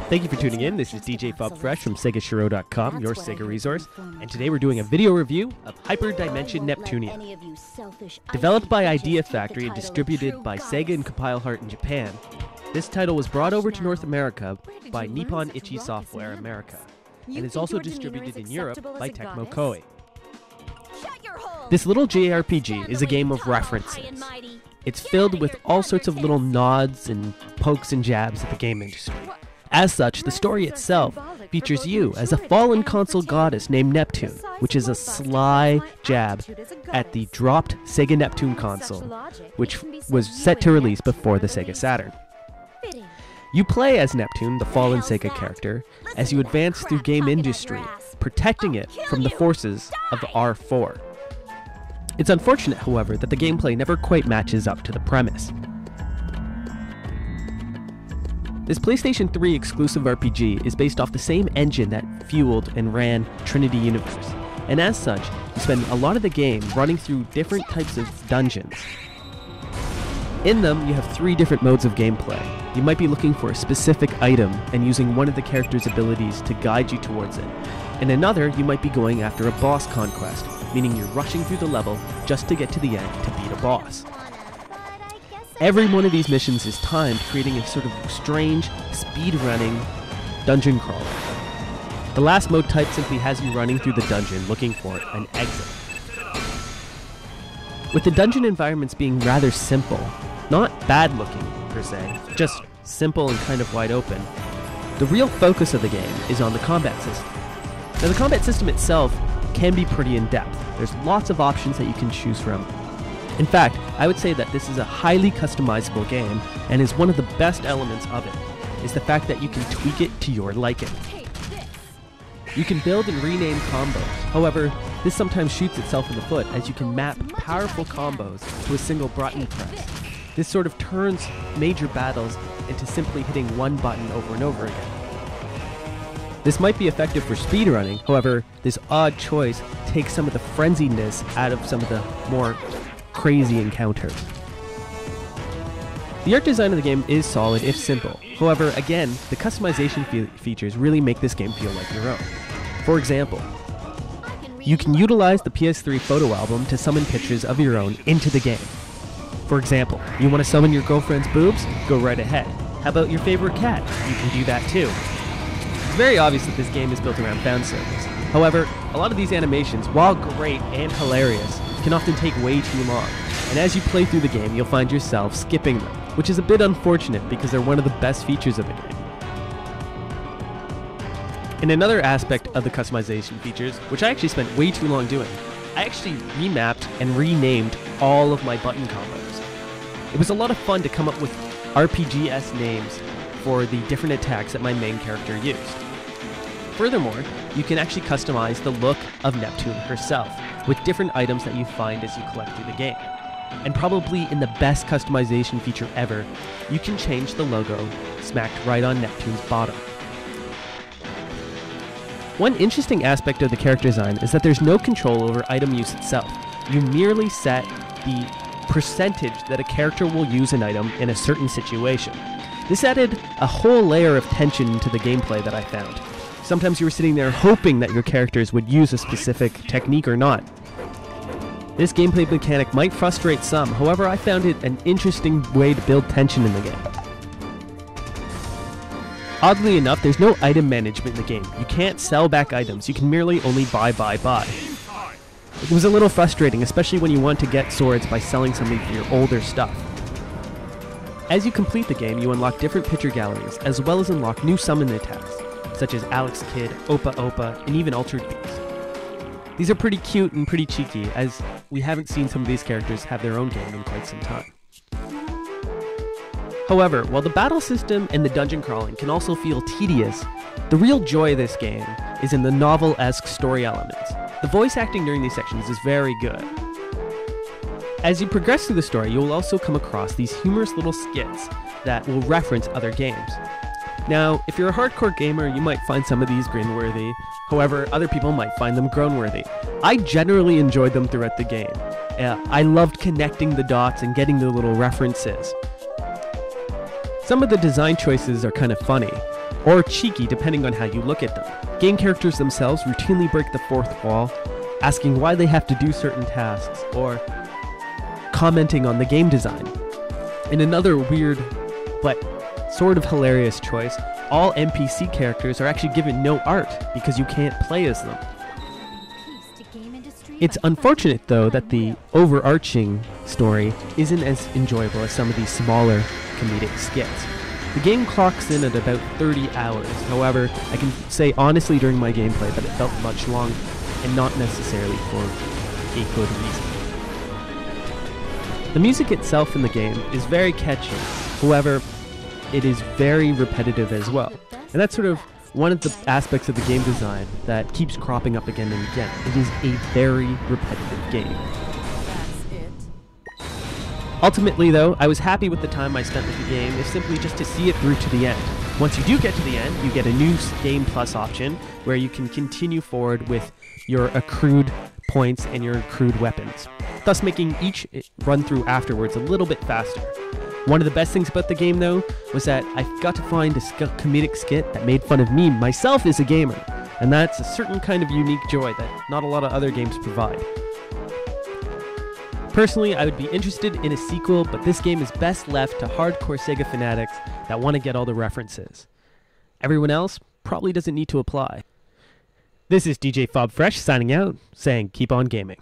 Thank you for tuning in. This is DJ FubFresh from SegaShiro.com, your Sega resource, and today we're doing a video review of Hyperdimension Neptunia. Developed by Idea Factory and distributed by Sega and Compile Heart in Japan, this title was brought over to North America by Nippon Ichi Software America, and is also distributed in Europe by Tecmo Koei. This little JRPG is a game of references. It's filled with all sorts of little nods and pokes and jabs at the game industry. As such, the story itself features you as a fallen console goddess named Neptune, which is a sly jab at the dropped Sega Neptune console, which was set to release before the Sega Saturn. You play as Neptune, the fallen Sega character, as you advance through game industry, protecting it from the forces of the R4. It's unfortunate, however, that the gameplay never quite matches up to the premise. This PlayStation 3 exclusive RPG is based off the same engine that fueled and ran Trinity Universe, and as such, you spend a lot of the game running through different types of dungeons. In them, you have 3 different modes of gameplay. You might be looking for a specific item and using one of the character's abilities to guide you towards it. In another, you might be going after a boss conquest, meaning you're rushing through the level just to get to the end to beat a boss. Every one of these missions is timed, creating a sort of strange, speed-running dungeon crawler. The last mode type simply has you running through the dungeon looking for an exit. With the dungeon environments being rather simple, not bad-looking per se, just simple and kind of wide open, the real focus of the game is on the combat system. Now, the combat system itself can be pretty in-depth. There's lots of options that you can choose from. In fact, I would say that this is a highly customizable game, and is one of the best elements of it, is the fact that you can tweak it to your liking. You can build and rename combos. However, this sometimes shoots itself in the foot, as you can map powerful combos to a single button press. This sort of turns major battles into simply hitting one button over and over again. This might be effective for speedrunning, however, this odd choice takes some of the frenziedness out of some of the more crazy encounters. The art design of the game is solid if simple. However, again, the customization features really make this game feel like your own. For example, you can utilize the PS3 photo album to summon pictures of your own into the game. For example, you want to summon your girlfriend's boobs? Go right ahead. How about your favorite cat? You can do that too. It's very obvious that this game is built around fan service. However, a lot of these animations, while great and hilarious, can often take way too long, and as you play through the game, you'll find yourself skipping them, which is a bit unfortunate because they're one of the best features of the game. In another aspect of the customization features, which I actually spent way too long doing, I actually remapped and renamed all of my button combos. It was a lot of fun to come up with RPG-esque names for the different attacks that my main character used. Furthermore, you can actually customize the look of Neptune herself, with different items that you find as you collect through the game. And probably in the best customization feature ever, you can change the logo smacked right on Neptune's bottom. One interesting aspect of the character design is that there's no control over item use itself. You merely set the percentage that a character will use an item in a certain situation. This added a whole layer of tension to the gameplay that I found. Sometimes you were sitting there hoping that your characters would use a specific technique or not. This gameplay mechanic might frustrate some, however I found it an interesting way to build tension in the game. Oddly enough, there's no item management in the game. You can't sell back items, you can merely only buy. It was a little frustrating, especially when you want to get swords by selling some of your older stuff. As you complete the game, you unlock different picture galleries, as well as unlock new summon attacks, such as Alex Kidd, Opa Opa, and even Altered Beast. These are pretty cute and pretty cheeky, as we haven't seen some of these characters have their own game in quite some time. However, while the battle system and the dungeon crawling can also feel tedious, the real joy of this game is in the novel-esque story elements. The voice acting during these sections is very good. As you progress through the story, you will also come across these humorous little skits that will reference other games. Now, if you're a hardcore gamer, you might find some of these grin-worthy. However, other people might find them groan-worthy. I generally enjoyed them throughout the game. I loved connecting the dots and getting the little references. Some of the design choices are kind of funny, or cheeky depending on how you look at them. Game characters themselves routinely break the fourth wall, asking why they have to do certain tasks, or commenting on the game design. In another weird but sort of hilarious choice, all NPC characters are actually given no art because you can't play as them. It's unfortunate, though, that the overarching story isn't as enjoyable as some of these smaller comedic skits. The game clocks in at about 30 hours. However, I can say honestly during my gameplay that it felt much longer, and not necessarily for a good reason. The music itself in the game is very catchy. However, it is very repetitive as well. And that's sort of one of the aspects of the game design that keeps cropping up again and again. It is a very repetitive game. Ultimately, though, I was happy with the time I spent with the game, if simply just to see it through to the end. Once you do get to the end, you get a new Game Plus option where you can continue forward with your accrued points and your accrued weapons, thus making each run through afterwards a little bit faster. One of the best things about the game, though, was that I got to find a comedic skit that made fun of me, myself as a gamer, and that's a certain kind of unique joy that not a lot of other games provide. Personally, I would be interested in a sequel, but this game is best left to hardcore Sega fanatics that want to get all the references. Everyone else probably doesn't need to apply. This is DJ Fob Fresh signing out, saying keep on gaming.